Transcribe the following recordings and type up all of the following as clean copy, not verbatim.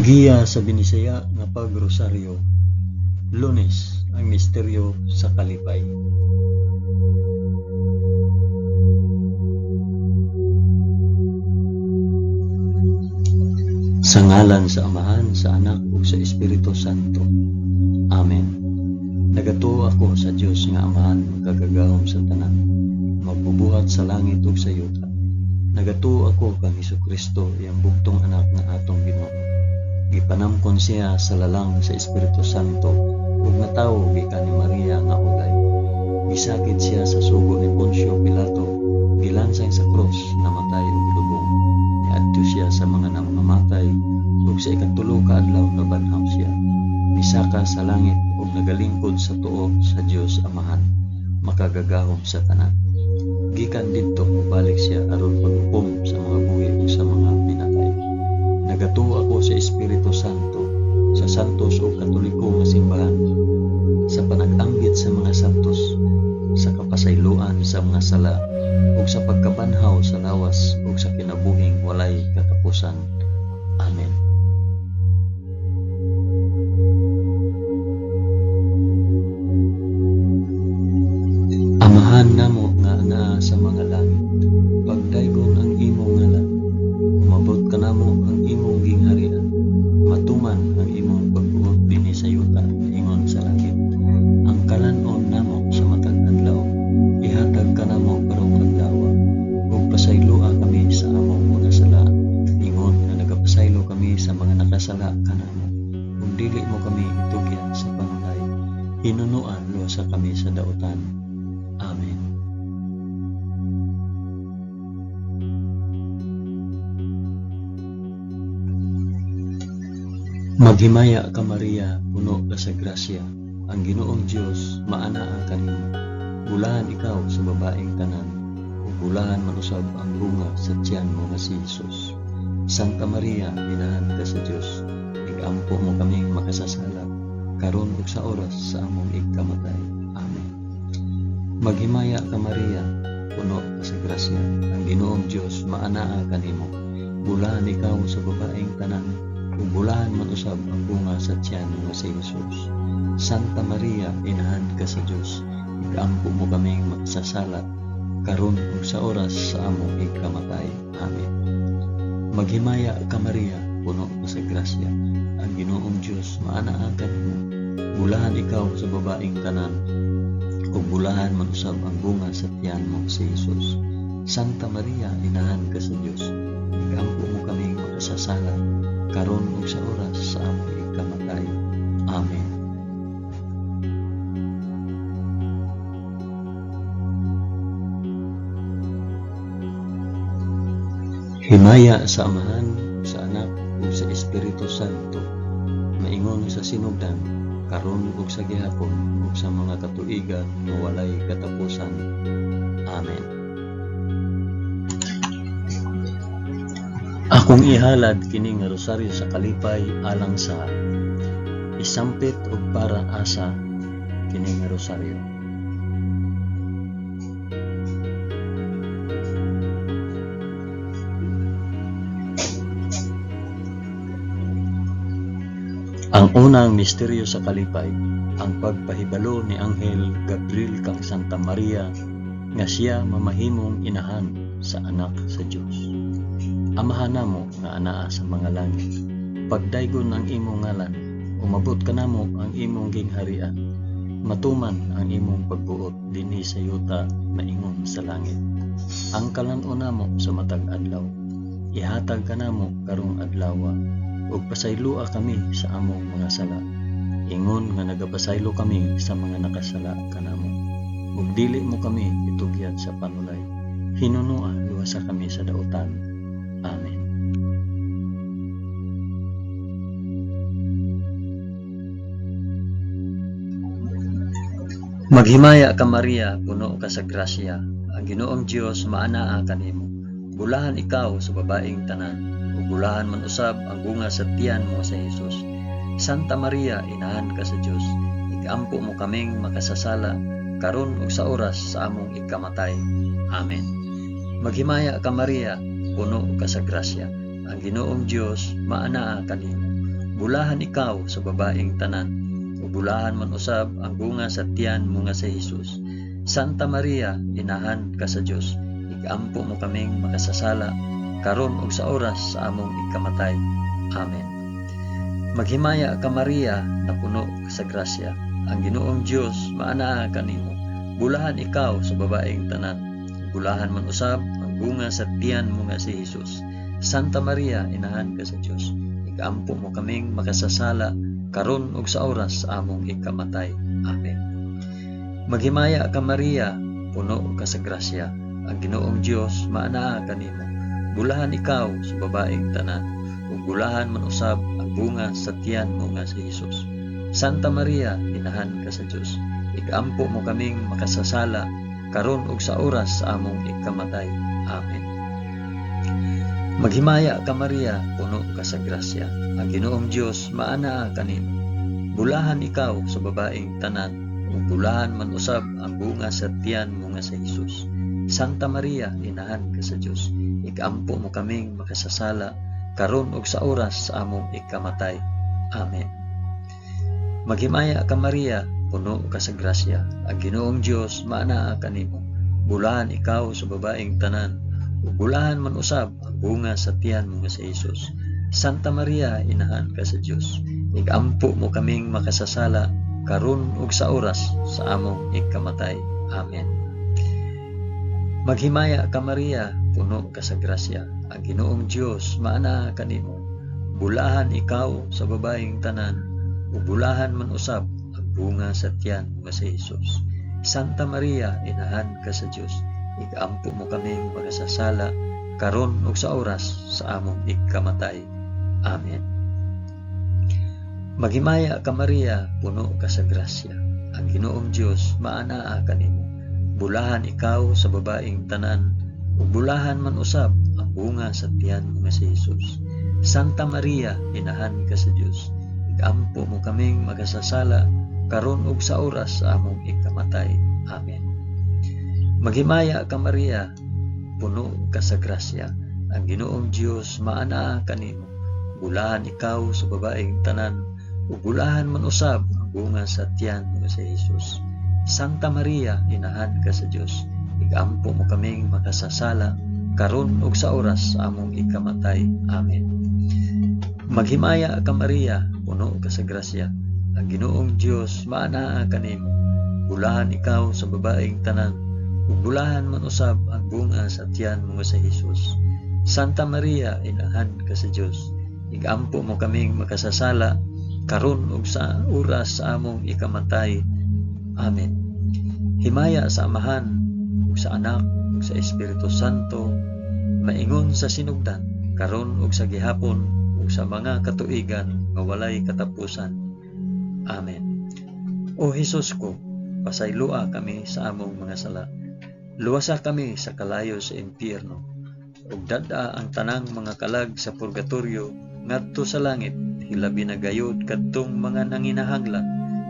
Giya sa Binisaya nga pagrosaryo. Lunes, ang misteryo sa kalipay. Sa ngalan sa Amahan, sa Anak ug sa Espiritu Santo. Amen. Nagatuo ako sa Dios nga Amahan magkagagahom sa tanan, magbubuhat sa langit ug sa yuta. Nagatuo ako kang Hesukristo, iyang bugtong anak nga atong Ginoo. Gipanamkon siya sa lalang sa Espiritu Santo ug natawo gikan ni Maria nga ulay. Gisakit siya sa sugo ni Poncio Pilato, gilansay sa krus, namatay ug lubong. Niadto siya sa mga namamatay ug sa ikatulo ka adlaw nabanhaw siya. Misaka sa langit ug nagalingkod sa tuo sa Dios Amahan, makagagahom sa tanan. Gikan didto mobalik siya aron paghukom sa mga buhi ug sa mga pinatay. Nagatuo ako sa Espiritu Santo, sa santos ug katoliko nga simbahan, sa panag-anggit sa mga santos, sa kapasayloan sa mga sala, ug sa pagkabanhaw sa lawas ug sa kinabuhing walay katapusan. Amen. Amahan namo nga naa sa mga langit, pagdaygon ang imong ngalan, umabot ka namo ang imong gingharian, matuman ang imong pagbuot dinhi sa yuta ingon sa langit. Ang kalanon namo sa matag adlaw, ihatag ka namo karong adlaw, ug pasayloa kami sa among mga sala, ingon nga nagapasaylo kami sa mga nakasala kanamo, ug dili mo kami itugyan sa panulay, hinunuan luwasa kami sa dautan. Amen. Maghimaya ka Maria, puno ka sa grasya, ang Ginoong Dios maanaa kanimo. Bulahan ikaw sa babaeng tanan, ug bulahan manusab ang bunga sa tiyan mo nga si Jesus. Santa Maria, inahan ka sa Dios, igampo mo kaming makasasala, karon ug sa oras sa among ikamatay. Amen. Maghimaya ka Maria, puno ka sa grasya, ang Ginoong Dios maanaa kanimo. Bulahan ikaw sa babaeng tanan, ug bulahan man usab ang bunga sa tiyan nga si Jesus. Santa Maria, inahan ka sa Dios, igampo mo kaming makasasala, karon ug sa oras sa among ikamatay. Amen. Maghimaya ka Maria, puno ka sa grasya, ang Ginoong Dios maanaa kanimo. Bulahan ikaw sa babaeng tanan, ug bulahan man usab ang bunga sa tiyan mo si Jesus. Santa Maria, inahan ka sa Dios, igampo mo kaming makasasala, karon ug sa oras sa among ikamatay. Amen. Himaya sa Amahan, sa Anak ug sa Espiritu Santo, maingon sa sinugdan, karon ug sa gihapon ug sa mga katuigan nga walay katapusan. Amen. Akong ihalad kini nga rosaryo sa kalipay alang sa isampit ug para asa kini nga rosaryo. Ang unang misteryo sa kalipay, ang pagpahibalo ni Anghel Gabriel kang Santa Maria nga siya mamahimong inahan sa anak sa Dios. Amahan namo nga anaa sa mga langit, pagdaygon ang imong ngalan, umabot ka namo ang imong gingharian, matuman ang imong pagbuot dinhi sa yuta maingon sa langit. Ang kalanon namo sa matag adlaw, ihatag ka namo karong adlaw, ug pasayloa kami sa among mga sala, ingon nga nagapasaylo kami sa mga nakasala kanamo, ug dili mo kami itugyan sa panulay, hinunua luwasa kami sa dautan. Amen. Maghimaya ka Maria, puno ka sa grasya, ang Ginoong Dios maanaa kanimo. Bulahan ikaw sa babaeng tanan, ug bulahan man usab ang bunga sa tiyan mo sa Jesus. Santa Maria, inahan ka sa Dios, igampo mo kaming makasasala, karon ug sa oras sa among ikamatay. Amen. Maghimaya ka Maria, puno ka sa grasya, ang Ginoong Dios maanaa kanimo. Bulahan ikaw sa babaeng tanan, ug bulahan man usab ang bunga sa tiyan mo nga si Jesus. Santa Maria, inahan ka sa Dios, igampo mo kaming makasasala, karon ug sa oras sa among ikamatay. Amen. Maghimaya ka Maria, na puno sa grasya, ang Ginoong Dios maanaa kanimo. Bulahan ikaw sa babaeng tanan, bulahan man usab ang bunga sa tiyan mo nga si Jesus. Santa Maria, inahan ka sa Dios, igampo mo kaming makasasala, karon ug sa oras sa among ikamatay. Amen. Maghimaya ka Maria, puno ka sa grasya, ang Ginoong Dios maanaa kanimo. Bulahan ikaw sa babaeng tanan, ug bulahan man usab ang bunga sa tiyan mo nga si Jesus. Santa Maria, inahan ka sa Dios, igampo mo kaming makasasala, karon ug sa oras sa among ikamatay. Amen. Maghimaya ka Maria, puno ka sa grasya, ang Ginoong Dios maanaa kanimo. Bulahan ikaw sa babaeng tanan, ug bulahan man usab ang bunga sa tiyan mo nga si Jesus. Santa Maria, inahan ka sa Dios, igampo mo kaming makasasala, karon ug sa oras sa among ikamatay. Amen. Maghimaya ka Maria, puno ka sa grasya, ang Ginoong Dios maanaa kanimo. Bulahan ikaw sa babaeng tanan, ug bulahan man usab ang bunga sa tiyan mo nga si Jesus. Santa Maria, inahan ka sa Dios, igampo mo kaming makasasala, karon ug sa oras sa among ikamatay. Amen. Maghimaya ka Maria, puno ka sa grasya, ang Ginoong Dios maanaa kanimo. Bulahan ikaw sa babaeng tanan, ug bulahan man usab ang bunga sa tiyan mo nga si Jesus. Santa Maria, inahan ka sa Dios, igampo mo kaming makasasala, karon ug sa oras sa among ikamatay. Amen. Maghimaya ka Maria, puno ka sa grasya, ang Ginoong Dios maanaa kanimo. Bulahan ikaw sa babaeng tanan, ug bulahan man usab ang bunga sa tiyan mo nga si Jesus. Santa Maria, inahan ka sa Dios, igampo mo kaming makasasala, karon ug sa oras sa among ikamatay. Amen. Maghimaya ka Maria, puno ka sa grasya, ang Ginoong Dios maanaa kanimo. Bulahan ikaw sa babaeng tanan, ug bulahan man usab ang bunga sa tiyan mo sa Jesus. Santa Maria, inahan ka sa Dios, igampo mo kaming makasasala, karon ug sa oras sa among ikamatay. Amen. Maghimaya ka Maria, puno ka sa grasya, ang Ginoong Dios maanaa kanimo. Bulahan ikaw sa babaeng tanan, ug bulahan man usab ang bunga sa tiyan mo sa Jesus. Santa Maria, inahan ka sa Dios, igampo mo kaming makasasala, karon ug sa oras sa among ikamatay. Amen. Himaya sa Amahan, ug sa Anak, ug sa Espiritu Santo, maingon sa sinugdan, karon ug sa gihapon, ug sa mga katuigan nga walay katapusan. Amen. O Hesus ko, pasaylua kami sa among mga sala. Luwasa kami sa kalayo sa impyerno, ug dad-a ang tanang mga kalag sa purgatorio ngadto sa langit, hilabi na gayud kadtong mga nanginahanglan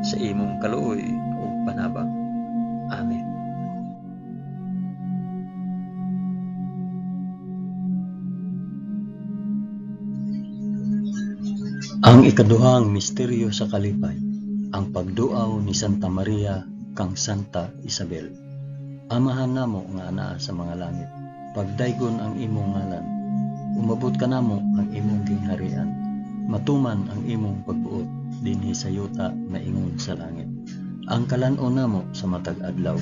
sa imong kaluoy ug panabang. Amen. Ang ikaduhang misteryo sa kalipay, ang pagduaw ni Santa Maria kang Santa Isabel. Amahan namo nga anaa sa mga langit, pagdaygon ang imong ngalan, umabot ka namo ang imong gingharian, matuman ang imong pagbuot dinhi sa yuta maingon sa langit. Ang kalan-on namo sa matag adlaw,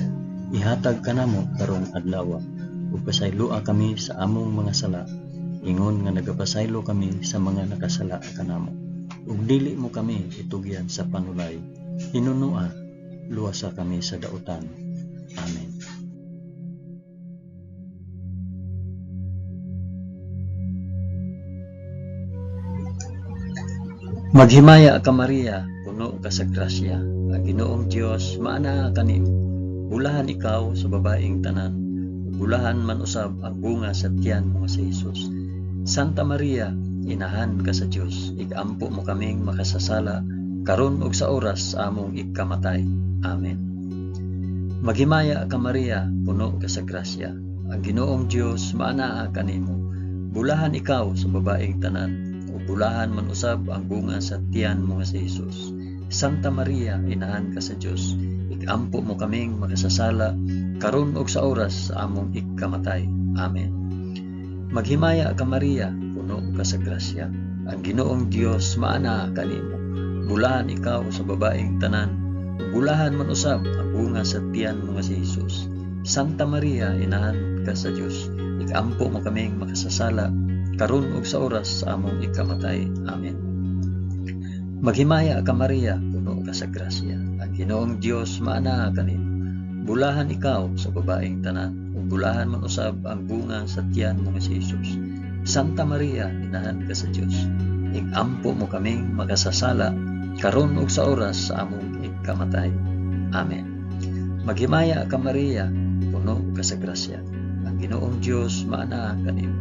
ihatag ka namo karong adlaw, ug pasaylua kami sa among mga sala, ingon nga nagapasaylo kami sa mga nakasala kanamo. Ug dili mo kami itugyan sa panulay, hinunua luwasa kami sa dautan. Amen. Maghimaya ka Maria, puno ka sa grasya, ang Ginoong Dios maanaa kanimo. Bulahan ikaw sa babaeng tanan, bulahan man usab ang bunga sa tiyan mo sa Jesus. Santa Maria, inahan ka sa Dios, igampo mo kaming makasasala, karon ug sa oras sa among ikamatay. Amen. Maghimaya ka Maria, puno ka sa grasya, ang Ginoong Dios maanaa kanimo. Bulahan ikaw sa babaeng tanan, ug bulahan man usab ang bunga sa tiyan mo nga si Jesus. Santa Maria, inahan ka sa Dios, ikampo mo kaming makasasala karon ug sa oras sa among ikamatay. Amen. Maghimaya ka Maria, puno ka sa grasya. Ang Ginoong Dios maana kanimo. Bulahan ikaw sa babaeng tanan, bulahan man usab ang bunga sa tiyan mo nga si Jesus. Santa Maria, inahan ka sa Dios, ikampo mo kaming makasasala karon ug sa oras sa among ikamatay. Amen. Maghimaya ka Maria, puno ka sa grasya. Ang Ginoong Dios maana kanimo. Bulahan ikaw sa babaeng tanan, ug bulahan man usab ang bunga sa tiyan mo nga si Jesus. Santa Maria, inahan ka sa Dios, ikampo mo kaming makasasala karon ug sa oras sa among ikamatay. Amen. Maghimaya ka Maria, puno ka sa grasya. Ang Ginoong Dios maana kanimo.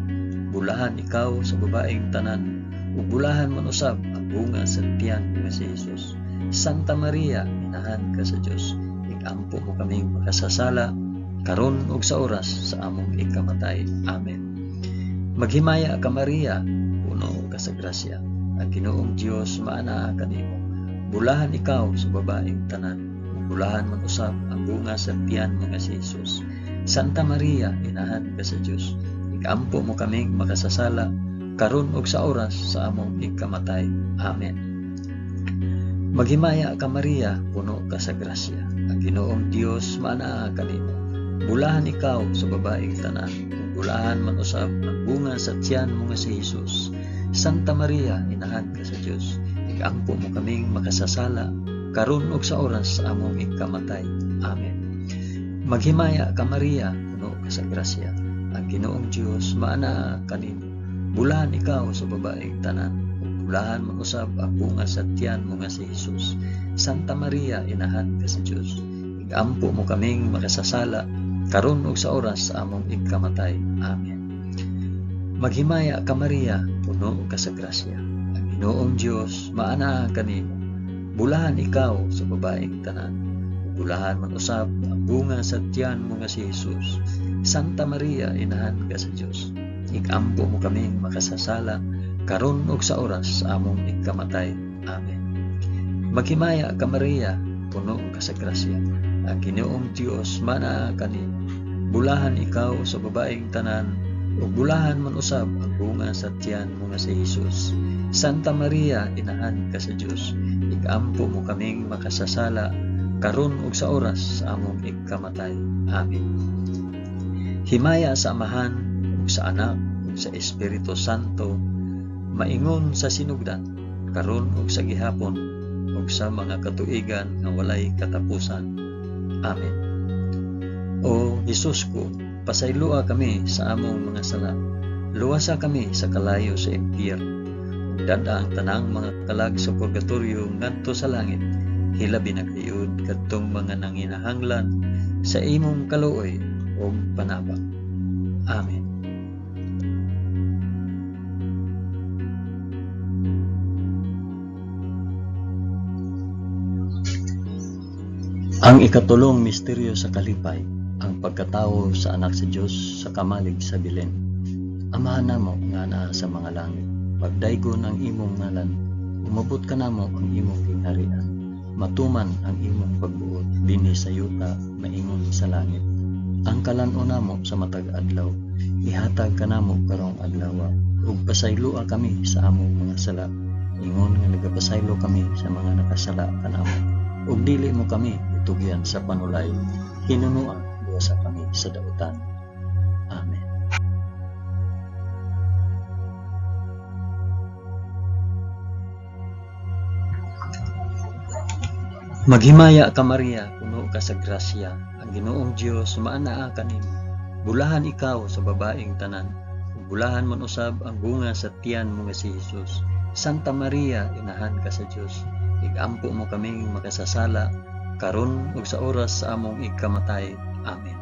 Bulahan ikaw sa babaeng tanan, ug bulahan man usab ang bunga sa tiyan nga si Jesus. Santa Maria, inahan ka sa Dios, ikampo mo kaming makasasala karon ug sa oras sa among ikamatay. Amen. Maghimaya ka Maria, puno ka sa grasya. Ang Ginoong Dios maana kanimo. Bulahan ikaw sa babaeng tanan, ug bulahan man usab ang bunga sa tiyan nga si Jesus. Santa Maria, inahan ka sa Dios, ikampo mo kaming makasasala karon ug sa oras sa among ikamatay. Amen. Maghimaya ka Maria, puno ka sa grasya. Ang Ginoong Dios maana kanimo. Bulahan ikaw sa babaeng tanan, ug bulahan man usab ang bunga sa tiyan mo nga si Jesus. Santa Maria, inahan ka sa Dios, ikampo mo kaming makasasala karon ug sa oras sa among ikamatay. Amen. Maghimaya ka Maria, puno ka sa grasya. Ang Ginoong Dios maana kanimo. Bulahan ikaw sa babaeng tanan, ug bulahan man usab ang bunga sa tiyan mo nga si Jesus. Santa Maria, inahan ka sa Dios, ikampo mo kaming makasasala karon ug sa oras sa among ikamatay. Amen. Maghimaya ka Maria, puno ka sa grasya. Ang Ginoong Dios maana kanimo. Bulahan ikaw sa babaeng tanan, ug bulahan man usab ang bunga sa tiyan mo nga si Jesus. Santa Maria, inahan ka sa Dios, ikampo mo kaming makasasala karon ug sa oras sa among ikamatay. Amen. Maghimaya ka Maria, puno ka sa grasya. Ang Ginoong Dios maana kanimo. Bulahan ikaw sa babaeng tanan, ug bulahan man usab ang bunga sa tiyan mo nga si Jesus. Santa Maria, inahan ka sa Dios, ikampo mo kaming makasasala karon ug sa oras sa among ikamatay. Amen. Himaya sa Amahan, ug sa Anak, ug sa Espiritu Santo, maingon sa sinugdan, karon ug sa gihapon, ug sa mga katuigan nga walay katapusan. Amen. O Jesus ko, pasaylua kami sa among mga sala. Luwasa kami sa kalayo sa impyerno. Dada ang tanang mga kalag sa purgatorio ngadto sa langit. Hilabi na kayod kadtong mga nanginahanglan sa imong kaluoy o panabang. Amen. Ang ikatulong misteryo sa kalipay, ang pagkatao sa anak sa Dios sa kamalig sa Belen. Amahan namo nga naa sa mga langit, pagdaygon ang imong ngalan, umabot ka namo ang imong gingharian, matuman ang imong pagbuot dinhi sa yuta maingon sa langit. Ang kalan-o namo sa matag adlaw, ihatag ka namo karong adlaw, ug pasaylua kami sa among mga sala, ingon nga nagapasaylo kami sa mga nakasala kanamo, ug dili mo kami itugyan sa panulay, hinunuan sa kami sa dautan. Amen. Maghimaya ka Maria, puno ka sa grasya. Ang Ginoong Dios maanaa kanimo. Bulahan ikaw sa babaeng tanan, ug bulahan man usab ang bunga sa tiyan mo nga si Jesus. Santa Maria, inahan ka sa Dios, igampo mo kaming makasasala karon ug sa oras sa among ikamatay. Amen.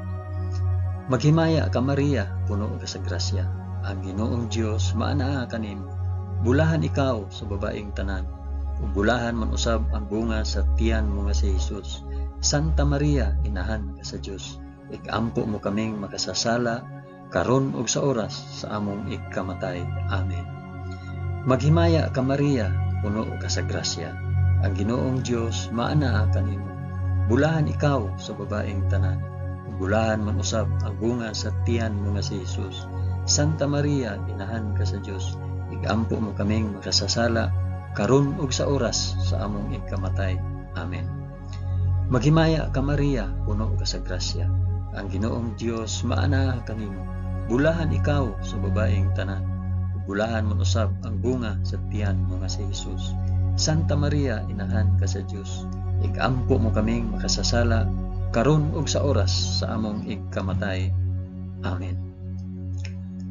Maghimaya ka Maria, puno ka sa grasya. Ang Ginoong Dios maanaa kanimo. Bulahan ikaw sa babaeng tanan, ug bulahan man usab ang bunga sa tiyan mo nga si Jesus. Santa Maria, inahan ka sa Dios, igampo mo kaming makasasala karon ug sa oras sa among ikamatay. Amen. Maghimaya ka Maria, puno ka sa grasya. Ang Ginoong Dios maanaa kanimo. Bulahan ikaw sa babaeng tanan. Bulahan man usab ang bunga sa tiyan mo nga si Jesus. Santa Maria, inahan ka sa Dios. Igampo mo kaming makasasala karon ug sa oras sa among ikamatay. Amen. Maghimaya ka Maria, puno ka sa grasya. Ang Ginoong Dios maanaa kanimo. Bulahan ikaw sa babaeng tanan. Bulahan man usab ang bunga sa tiyan mo nga si Jesus. Santa Maria, inahan ka sa Dios. Igampo mo kaming makasasala karon ug sa oras sa among ikamatay. Amen.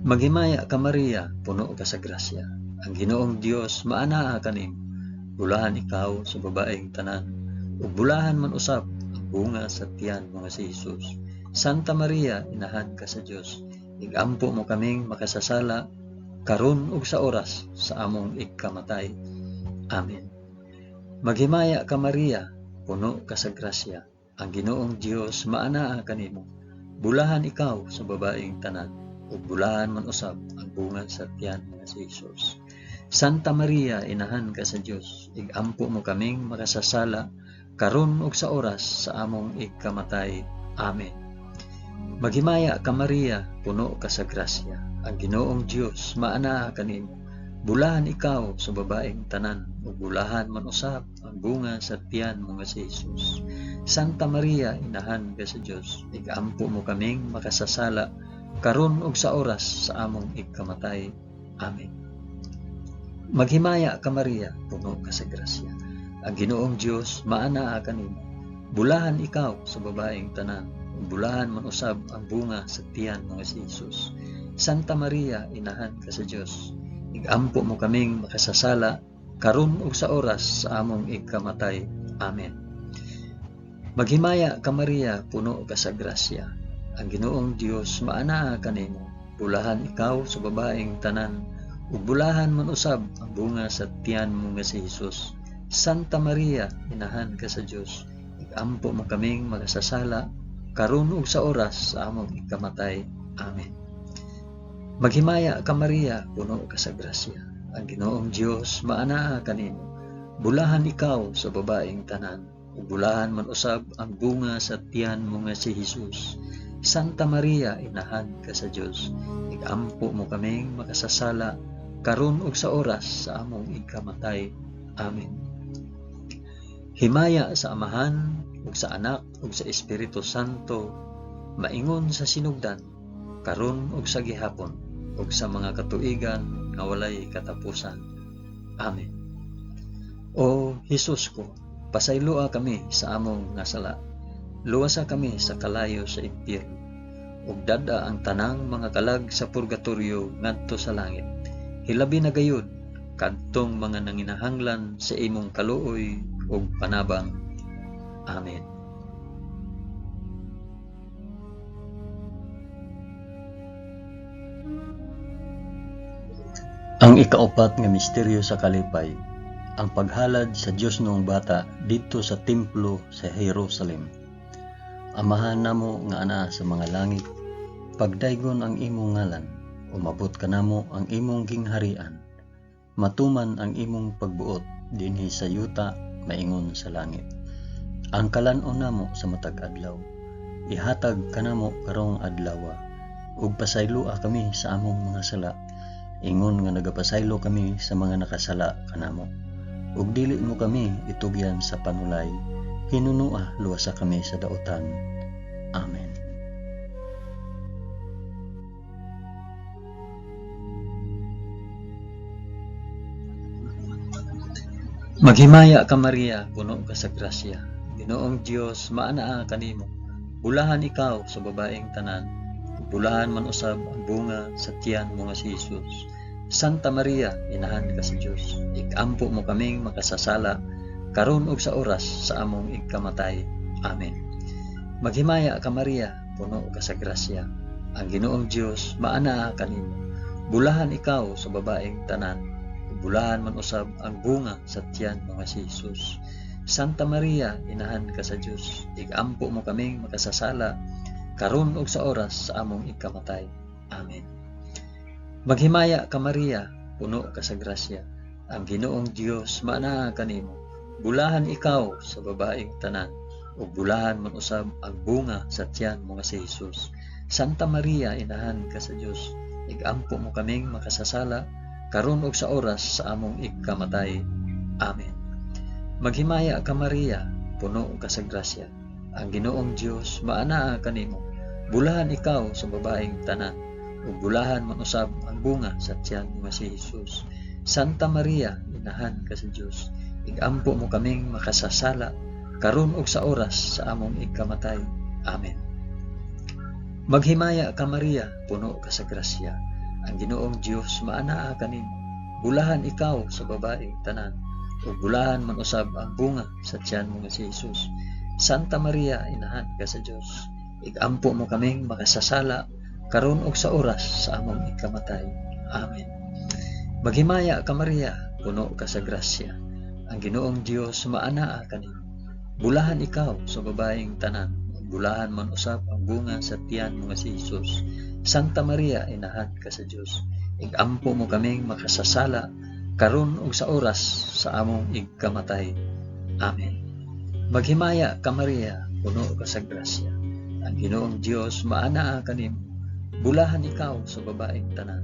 Maghimaya ka Maria, puno ka sa grasya. Ang Ginoong Dios maanaa kanimo. Bulahan ikaw sa babaeng tanan. Ug bulahan man usab ang bunga sa tiyan mo nga si Jesus. Santa Maria, inahan ka sa Dios. Igampo mo kaming makasasala karon ug sa oras sa among ikamatay. Amen. Maghimaya ka Maria, puno ka sa grasya. Ang Ginoong Dios maanaa kanimo. Bulahan ikaw sa babaeng tanan. Ug bulahan man usab ang bunga sa tiyan nga si Jesus. Santa Maria, inahan ka sa Dios. Igampo mo kaming makasasala karon ug sa oras sa among ikamatay. Amen. Maghimaya ka Maria, puno ka sa grasya. Ang Ginoong Dios maanaa kanimo. Bulahan ikaw sa babaeng tanan. Ug bulahan man usab ang bunga sa tiyan mo nga si Jesus. Santa Maria, inahan ka sa Dios. Igampo mo kaming makasasala karon ug sa oras sa among ikamatay. Amen. Maghimaya ka Maria, puno ka sa grasya. Ang Ginoong Dios maanaa kanimo. Bulahan ikaw sa babaeng tanan. Ug bulahan man usab ang bunga sa tiyan mo nga si Jesus. Santa Maria, inahan ka sa Dios. Igampo mo kaming makasasala karon ug sa oras sa among ikamatay. Amen. Maghimaya ka Maria, puno ka sa grasya. Ang Ginoong Dios maanaa kanimo. Bulahan ikaw sa babaeng tanan. Ug bulahan man usab ang bunga sa tiyan mo nga si Jesus. Santa Maria, inahan ka sa Dios. Igampo mo kaming makasasala karon ug sa oras sa among ikamatay. Amen. Maghimaya ka Maria, puno ka sa grasya. Ang Ginoong Dios maanaa kanimo. Bulahan ikaw sa babaeng tanan. Ug bulahan man usab ang bunga sa tiyan mo nga si Jesus. Santa Maria, inahan ka sa Dios. Igampo mo kaming makasasala karon ug sa oras sa among ikamatay. Amen. Himaya sa Amahan ug sa Anak ug sa Espiritu Santo, maingon sa sinugdan, karon ug sa gihapon, ug sa mga katuigan nga walay katapusan. Amen. O Hesus ko, pasayloa kami sa among nga sala. Luwasa kami sa kalayo sa impyerno, ug dada ang tanang mga kalag sa purgatorio ngadto sa langit. Hilabi na gayud kadtong mga nanginahanglan sa imong kaluoy ug panabang. Amen. Ang ikaapat nga misteryo sa kalipay, ang paghalad sa Dios noong bata dito sa templo sa Jerusalem. Amahan namo nga ana sa mga langit, pagdaygon ang imong ngalan, umabot kanamo ang imong gingharian. Matuman ang imong pagbuot dinhi sa yuta maingon sa langit. Ang kalan-on namo sa matag adlaw, ihatag kanamo karong adlaw, ug pasaylua kami sa among mga sala, ingon nga nagapasaylo kami sa mga nakasala kanamo. Ug dili mo kami itugyan sa panulay, hinunua luwasa kami sa daotan. Amen. Maghimaya ka Maria, puno ka sa grasya. Ginoong Dios maanaa kanimo. Bulahan ikaw sa babaeng tanan. Bulahan man usab ang bunga sa tiyan mo nga si Jesus. Santa Maria, inahan ka sa Dios. Igampo mo kaming makasasala karon ug sa oras sa among ikamatay. Amen. Maghimaya ka Maria, puno ka sa grasya. Ang Ginoong Dios maanaa kanimo. Bulahan ikaw sa babaeng tanan. Bulahan man usab ang bunga sa tiyan mo nga si Jesus. Santa Maria, inahan ka sa Dios. Igampo mo kaming makasasala karon ug sa oras sa among ikamatay. Amen. Maghimaya ka Maria, puno ka sa grasya. Ang Ginoong Dios maanaha kanimo. Bulahan ikaw sa babaeng tanan, ug bulahan man usab ang bunga sa tiyan mo nga si Jesus. Santa Maria, inahan ka sa Dios, igampo mo kaming makasasala karon ug sa oras sa among ikamatay. Amen. Maghimaya ka Maria, puno ka sa grasya. Ang Ginoong Dios maanaha kanimo. Bulahan ikaw sa babaeng tanan, ug bulahan man usab ang bunga sa tiyan mo nga si Jesus. Santa Maria, inahan ka sa Dios, igampo mo kaming makasasala karon ug sa oras sa among ikamatay. Amen. Maghimaya ka Maria, puno ka sa grasya. Ang Ginoong Dios maanaha kanimo. Bulahan ikaw sa babaeng tanan, ug bulahan man usab ang bunga sa tiyan mo nga si Jesus. Santa Maria, inahan ka sa Dios, igampo mo kaming makasasala karon ug sa oras sa among ikamatay. Amen. Maghimaya ka Maria, puno ka sa grasya. Ang Ginoong Dios maanaha kanimo. Bulahan ikaw sa babaeng tanan, bulahan man usab ang bunga sa tiyan mo nga si Jesus. Santa Maria, inahan ka sa Dios, igampo mo kaming makasasala karon ug sa oras sa among ikamatay. Amen. Maghimaya ka Maria, puno ka sa grasya. Ang Ginoong Dios maanaha kanimo. Bulahan ikaw sa babaeng tanan,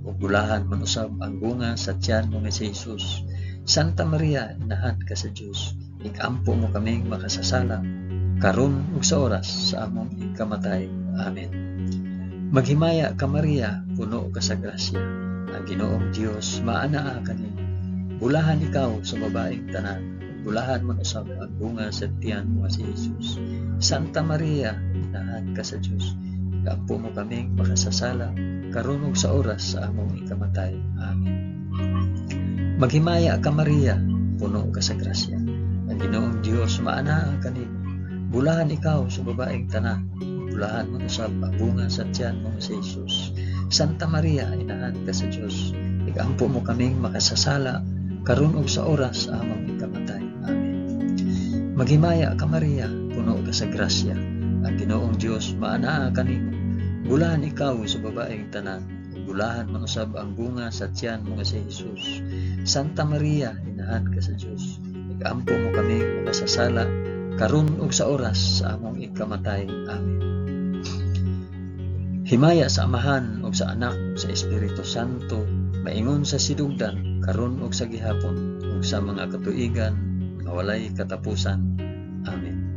ug bulahan man usab ang bunga sa tiyan mo nga si Jesus. Santa Maria, inahan ka sa Dios, igampo mo kaming makasasala karon ug sa oras sa among ikamatay. Amen. Maghimaya ka Maria, puno ka sa grasya. Ang Ginoong Dios maanaha kanimo. Bulahan ikaw sa babaeng tanan, bulahan man usab ang bunga sa tiyan mo nga si Jesus. Santa Maria, inahan ka sa Dios, igampo mo kaming makasasala karon ug sa oras sa among ikamatay. Amen. Maghimaya ka Maria, puno ka sa grasya. Ang Ginoong Dios maanaha kanimo. Bulahan ikaw sa babaeng tanan, bulahan man usab ang bunga sa tiyan mo nga si Jesus. Santa Maria, inahan ka sa Dios, igampo mo kaming makasasala karon ug sa oras sa among ikamatay. Amen. Maghimaya ka Maria, puno ka sa grasya. Ang Ginoong Dios maanaha kanimo. Bulahan ikaw sa babaeng tanan, bulahan man usab ang bunga sa tiyan mo nga si Jesus. Santa Maria, inahan ka sa Dios, igampo mo kaming makasasala karon ug sa oras sa among ikamatay. Amen. Himaya sa Amahan ug sa Anak ug sa Espiritu Santo, maingon sa sidugdan karon ug sa gihapon ug sa mga katuigan nga walay katapusan. Amen.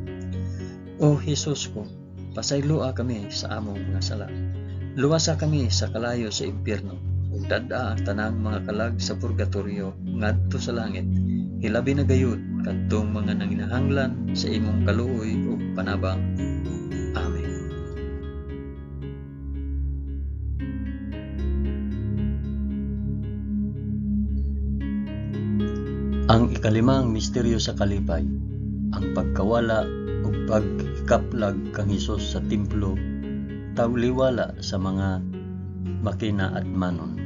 O Jesus ko, pasayloa kami sa among mga sala. Luwasa kami sa kalayo sa impyerno, ug dad-a ang tanang mga kalag sa purgatorio ngadto sa langit. Hilabi na gayud kadtong mga nanginahanglan sa imong kaluoy ug panabang. Amen. Ang ikalimang misteryo sa kalipay, ang pagkawala ug pagkaplag kang Hesus sa templo, tawliwala sa mga makina at manon.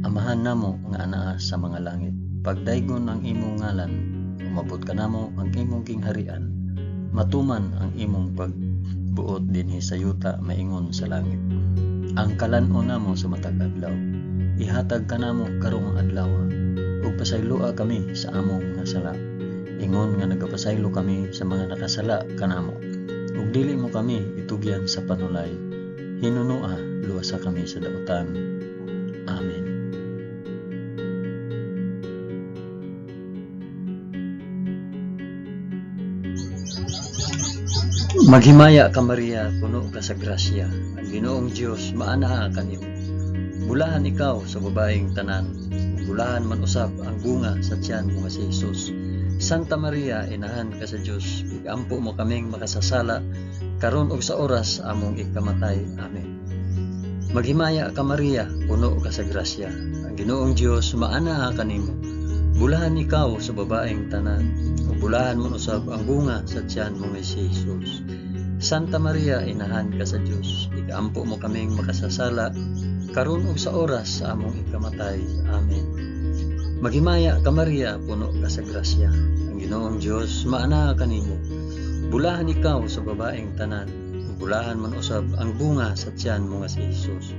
Amahan namo nga anaa sa mga langit, pagdaygon ang imong ngalan, umabot ka namo ang imong kingharian, matuman ang imong pagbuot dinhi sa yuta maingon sa langit. Ang kalan-on namo sa matag adlaw, ihatag ka namo karong adlaw, ug pasayloa kami sa among nga sala. Ingon nga nagapasaylo kami sa mga nakasala kanamo, ug dili mo kami itugyan sa panulay. Hinunoa, luwasa kami sa dautan. Amen. Maghimaya ka Maria, puno ka sa grasya. Ang Ginoong Dios maanaha kanimo. Bulahan ikaw sa babaeng tanan, bulahan man usab ang bunga sa tiyan mo nga si Jesus. Santa Maria, inahan ka sa Dios, igampo mo kaming makasasala karon ug sa oras among ikamatay. Amen. Maghimaya ka Maria, puno ka sa grasya. Ang Ginoong Dios maanaha kanimo. Bulahan ikaw sa babaeng tanan, ug bulahan man usab ang bunga sa tiyan mo nga si Jesus. Santa Maria, inahan ka sa Dios, igampo mo kaming makasasala karon ug sa oras sa among ikamatay. Amen. Maghimaya ka Maria, puno ka sa grasya. Ang Ginoong Dios maanaha kanimo. Bulahan ikaw sa babaeng tanan, bulahan man usab ang bunga sa tiyan mo nga si Jesus.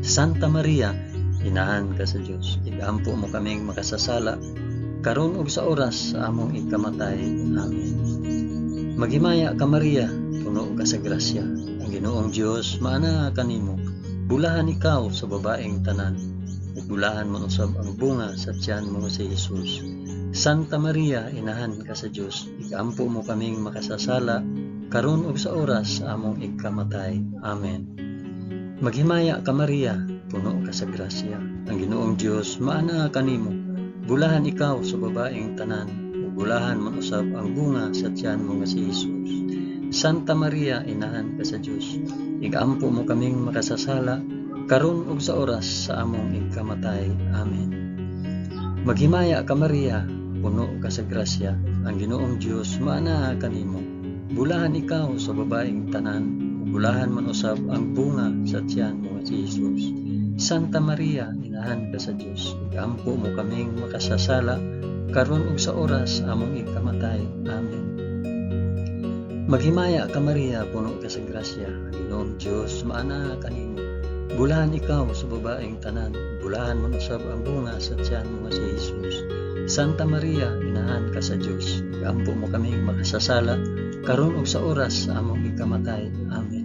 Santa Maria, inahan ka sa Dios. Igampo mo kaming makasasala karon ug sa oras sa among ikamatay. Amen. Maghimaya ka Maria, puno ka sa grasya. Ang Ginoong Dios maana kanimo. Bulahan ikaw sa babaeng tanan, ug bulahan man usab ang bunga sa tiyan mo si Jesus. Santa Maria, inahan ka sa Dios. Igampo mo kaming makasasala karon ug sa oras sa among ikamatay. Amen. Maghimaya ka Maria, puno ka sa grasya. Ang Ginoong Dios maana kanimo. Bulahan ikaw sa babaeng tanan, ug bulahan man usab ang bunga sa tiyan mo si Jesus. Santa Maria, inahan ka sa Dios. Igampo mo kaming makasasala karon ug sa oras sa among ikamatay. Amen. Maghimaya ka Maria, puno ka sa grasya. Ang Ginoong Dios maana kanimo. Bulahan ikaw sa babaeng tanan, ug bulahan man usab ang bunga sa tiyan mo si Jesus. Santa Maria, inahan ka sa Dios. Igampo mo kaming makasasala karon ug sa oras sa among ikamatay. Amen. Maghimaya ka Maria, puno ka sa grasya. Ang Ginoong Dios maana kanimo. Bulahan ikaw sa babaeng tanan, bulahan man usab ang bunga sa tiyan mo si Jesus. Santa Maria, inahan ka sa Dios. Igampo mo kaming makasasala karon ug sa oras sa among ikamatay. Amen.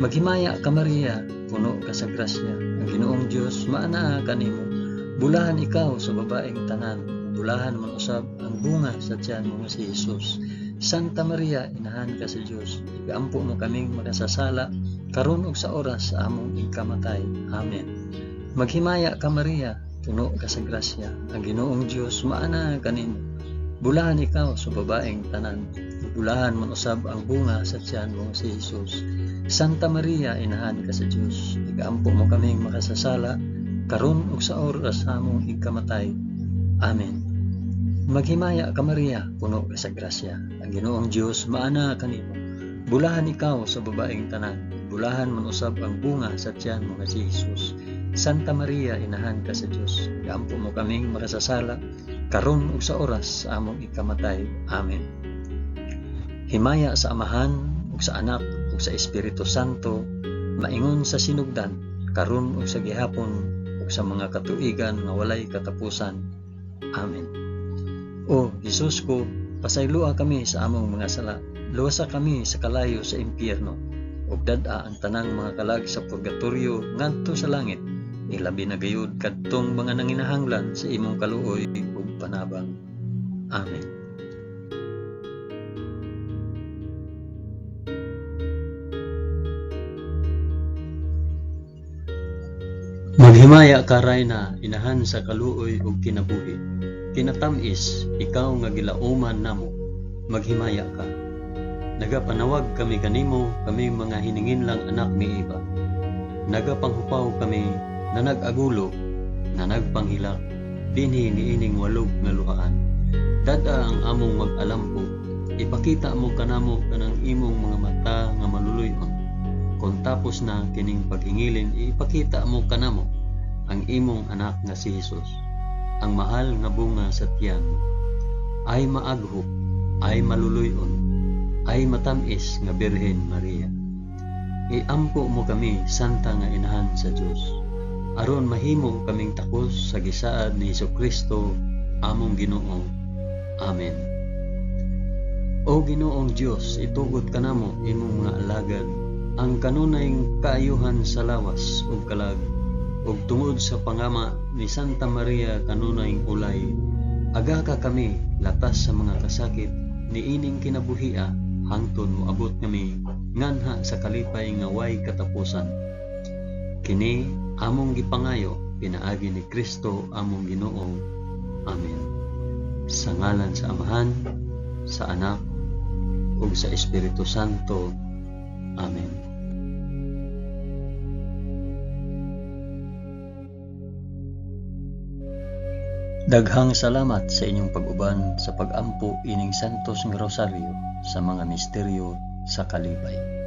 Maghimaya ka Maria, puno ka sa grasya. Ang Ginoong Dios maana kanimo. Bulahan ikaw sa babaeng tanan, bulahan man usab ang bunga sa tiyan mo si Jesus. Santa Maria, inahan ka sa Dios. Igampo mo kaming makasasala karon ug sa oras sa among ikamatay. Amen. Maghimaya ka Maria, puno ka sa grasya. Ang Ginoong Dios maana kanimo. Bulahan ikaw sa babaeng tanan, bulahan man usab ang bunga sa tiyan mo si Jesus. Santa Maria, inahan ka sa Dios. Igampo mo kaming makasasala karon ug sa oras sa among ikamatay. Amen. Maghimaya ka Maria, puno ka sa grasya. Ang Ginoong Dios maana kanimo. Bulahan ikaw sa babaeng tanan, bulahan man usab ang bunga sa tiyan mo si Jesus. Santa Maria, inahan ka sa Dios. Igampo mo kaming makasasala karon ug sa oras sa among ikamatay. Amen. Himaya sa Amahan ug sa Anak ug sa Espiritu Santo, maingon sa sinugdan karon ug sa gihapon ug sa mga katuigan nga walay katapusan. Amen. O Jesus ko, pasaylua kami sa among mga sala. Luwasa kami sa kalayo sa impyerno, ug dad-a ang tanang mga kalag sa purgatorio ngadto sa langit. Ilabi na gayud kadtong mga nanginahanglan sa imong kaluoy ug panabang. Amen. Maghimaya ka Rayna, inahan sa kaluoy ug kinabuhi. Kinatamis, ikaw nga gilauman namo, maghimaya ka. Nagapanawag kami kanimo, kami mga hiningin lang anak ni Eva. Nagapanghupaw kami, na nag-agulo, na nagpanghilak, dinhi niining walog nga luhaan. Dada ang among mag-alampo, ipakita mo kanamo kanang imong mga mata nga maluluyon. Kung tapos na kining paghingilin, ipakita mo kanamo ang imong anak nga si Jesus. Ang mahal nga bunga sa tiyan, ay maaghop, ay maluluyon, ay matamis nga Birhen Maria. Iampo mo kami, Santa nga inahan sa Dios, aron mahimo kaming takos sa gisaad ni Jesucristo, among Ginoo. Amen. O Ginoong Dios, itugot kanamo imong mga alagad, ang kanunayng kaayuhan sa lawas ug kalag, ug tungod sa pangama ni Santa Maria kanunayng ulay, aga ka kami latas sa mga kasakit niining kinabuhia, hangtod moabot kami nganha sa kalipay nga way katapusan. Kini among gipangayo pinaagi ni Kristo among Ginoo. Amen. Sa ngalan sa Amahan, sa Anak, ug sa Espiritu Santo. Amen. Daghang salamat sa inyong pag-uban sa pag-ampo ining Santos nga Rosaryo sa mga misteryo sa kalipay.